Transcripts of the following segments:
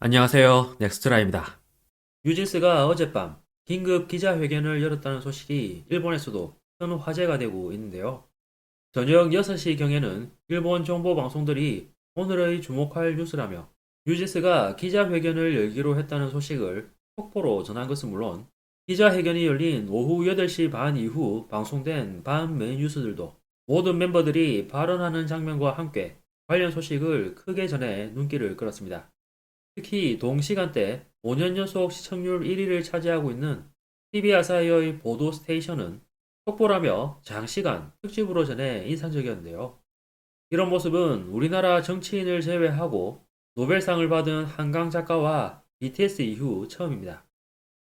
안녕하세요. 넥스트라입니다. 뉴진스가 어젯밤 긴급 기자회견을 열었다는 소식이 일본에서도 큰 화제가 되고 있는데요. 저녁 6시경에는 일본 정보 방송들이 오늘의 주목할 뉴스라며 뉴진스가 기자회견을 열기로 했다는 소식을 속보로 전한 것은 물론 기자회견이 열린 오후 8시 반 이후 방송된 밤 메인 뉴스들도 모든 멤버들이 발언하는 장면과 함께 관련 소식을 크게 전해 눈길을 끌었습니다. 특히 동시간대 5년 연속 시청률 1위를 차지하고 있는 TV 아사히의 보도 스테이션은 속보라며 장시간 특집으로 전해 인상적이었는데요. 이런 모습은 우리나라 정치인을 제외하고 노벨상을 받은 한강 작가와 BTS 이후 처음입니다.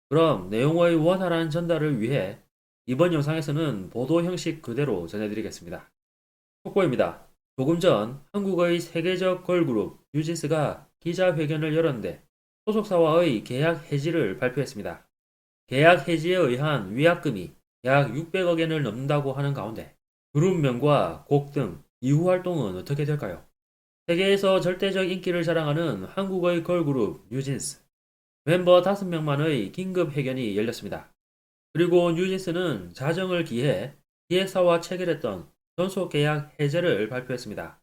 그럼 내용의 원활한 전달을 위해 이번 영상에서는 보도 형식 그대로 전해드리겠습니다. 속보입니다. 조금 전 한국의 세계적 걸그룹 뉴진스가 기자회견을 열었는데 소속사와의 계약 해지를 발표했습니다. 계약 해지에 의한 위약금이 약 600억 엔을 넘는다고 하는 가운데 그룹명과 곡 등 이후 활동은 어떻게 될까요? 세계에서 절대적 인기를 자랑하는 한국의 걸그룹 뉴진스 멤버 5명만의 긴급 회견이 열렸습니다. 그리고 뉴진스는 자정을 기해 기획사와 체결했던 전속 계약 해제를 발표했습니다.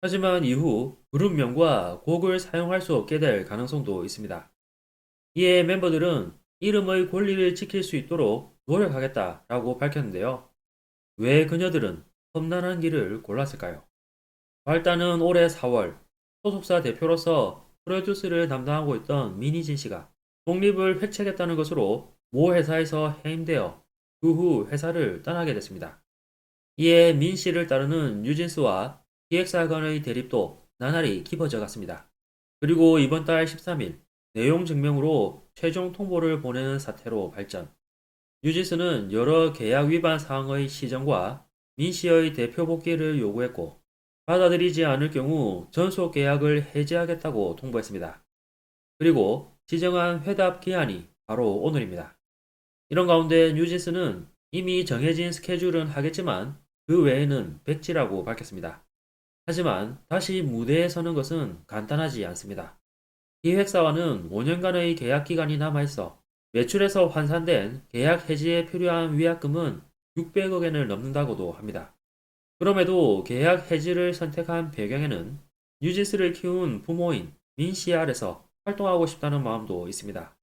하지만 이후 그룹명과 곡을 사용할 수 없게 될 가능성도 있습니다. 이에 멤버들은 이름의 권리를 지킬 수 있도록 노력하겠다라고 밝혔는데요. 왜 그녀들은 험난한 길을 골랐을까요? 발단은 올해 4월 소속사 대표로서 프로듀스를 담당하고 있던 민희진 씨가 독립을 획책했다는 것으로 모 회사에서 해임되어 그 후 회사를 떠나게 됐습니다. 이에 민 씨를 따르는 뉴진스와 기획사 간의 대립도 나날이 깊어져 갔습니다. 그리고 이번 달 13일 내용 증명으로 최종 통보를 보내는 사태로 발전. 뉴진스는 여러 계약 위반 사항의 시정과 민 씨의 대표 복귀를 요구했고 받아들이지 않을 경우 전속 계약을 해지하겠다고 통보했습니다. 그리고 지정한 회답 기한이 바로 오늘입니다. 이런 가운데 뉴진스는 이미 정해진 스케줄은 하겠지만 그 외에는 백지라고 밝혔습니다. 하지만 다시 무대에 서는 것은 간단하지 않습니다. 기획사와는 5년간의 계약 기간이 남아있어 매출에서 환산된 계약 해지에 필요한 위약금은 600억 엔을 넘는다고도 합니다. 그럼에도 계약 해지를 선택한 배경에는 뉴진스를 키운 부모인 민 씨 아래서 활동하고 싶다는 마음도 있습니다.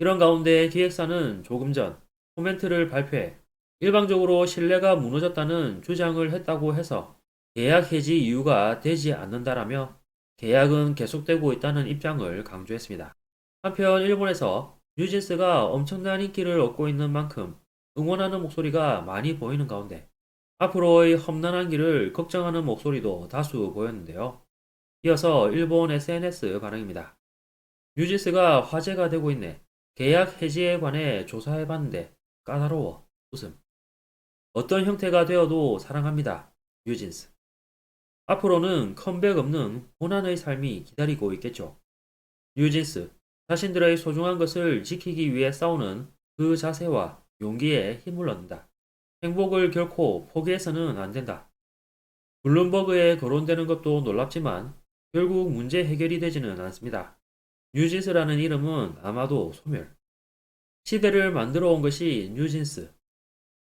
이런 가운데 기획사는 조금 전 코멘트를 발표해 일방적으로 신뢰가 무너졌다는 주장을 했다고 해서 계약 해지 이유가 되지 않는다라며 계약은 계속되고 있다는 입장을 강조했습니다. 한편 일본에서 뉴진스가 엄청난 인기를 얻고 있는 만큼 응원하는 목소리가 많이 보이는 가운데 앞으로의 험난한 길을 걱정하는 목소리도 다수 보였는데요. 이어서 일본 SNS 반응입니다. 뉴진스가 화제가 되고 있네. 계약 해지에 관해 조사해봤는데 까다로워. 웃음. 어떤 형태가 되어도 사랑합니다. 뉴진스. 앞으로는 컴백 없는 고난의 삶이 기다리고 있겠죠. 뉴진스. 자신들의 소중한 것을 지키기 위해 싸우는 그 자세와 용기에 힘을 얻는다. 행복을 결코 포기해서는 안 된다. 블룸버그에 거론되는 것도 놀랍지만 결국 문제 해결이 되지는 않습니다. 뉴진스라는 이름은 아마도 소멸. 시대를 만들어 온 것이 뉴진스.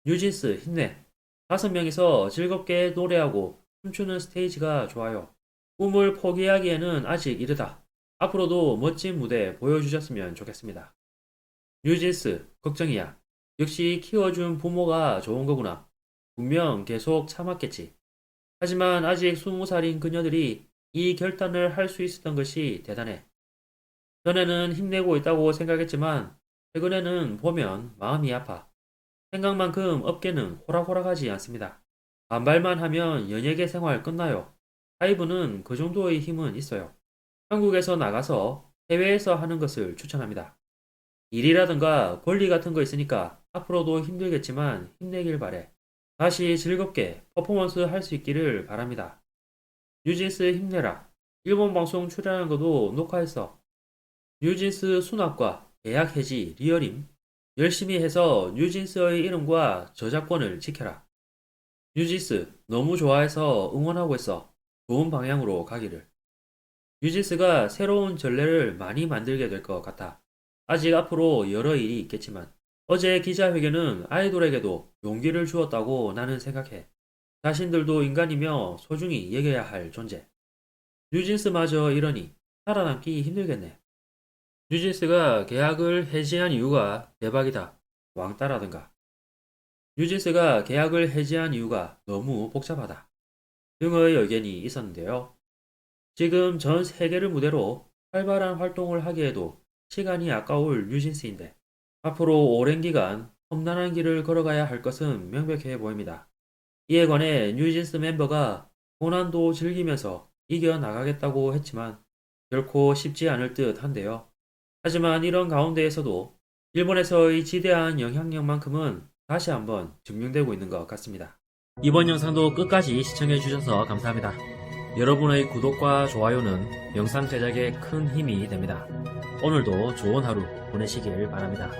뉴진스 힘내. 5명이서 즐겁게 노래하고 춤추는 스테이지가 좋아요. 꿈을 포기하기에는 아직 이르다. 앞으로도 멋진 무대 보여주셨으면 좋겠습니다. 뉴진스, 걱정이야. 역시 키워준 부모가 좋은 거구나. 분명 계속 참았겠지. 하지만 아직 20살인 그녀들이 이 결단을 할 수 있었던 것이 대단해. 전에는 힘내고 있다고 생각했지만 최근에는 보면 마음이 아파. 생각만큼 어깨는 호락호락하지 않습니다. 반발만 하면 연예계 생활 끝나요. 하이브는 그 정도의 힘은 있어요. 한국에서 나가서 해외에서 하는 것을 추천합니다. 일이라든가 권리 같은 거 있으니까 앞으로도 힘들겠지만 힘내길 바래. 다시 즐겁게 퍼포먼스 할 수 있기를 바랍니다. 뉴진스 힘내라. 일본 방송 출연한 것도 녹화했어. 뉴진스 수납과 계약 해지 리얼임. 열심히 해서 뉴진스의 이름과 저작권을 지켜라. 뉴진스 너무 좋아해서 응원하고 있어. 좋은 방향으로 가기를. 뉴진스가 새로운 전례를 많이 만들게 될 것 같아. 아직 앞으로 여러 일이 있겠지만 어제 기자회견은 아이돌에게도 용기를 주었다고 나는 생각해. 자신들도 인간이며 소중히 여겨야 할 존재. 뉴진스마저 이러니 살아남기 힘들겠네. 뉴진스가 계약을 해지한 이유가 대박이다. 왕따라든가. 뉴진스가 계약을 해지한 이유가 너무 복잡하다 등의 의견이 있었는데요. 지금 전 세계를 무대로 활발한 활동을 하기에도 시간이 아까울 뉴진스인데 앞으로 오랜 기간 험난한 길을 걸어가야 할 것은 명백해 보입니다. 이에 관해 뉴진스 멤버가 고난도 즐기면서 이겨나가겠다고 했지만 결코 쉽지 않을 듯 한데요. 하지만 이런 가운데에서도 일본에서의 지대한 영향력만큼은 다시 한번 증명되고 있는 것 같습니다. 이번 영상도 끝까지 시청해주셔서 감사합니다. 여러분의 구독과 좋아요는 영상 제작에 큰 힘이 됩니다. 오늘도 좋은 하루 보내시길 바랍니다.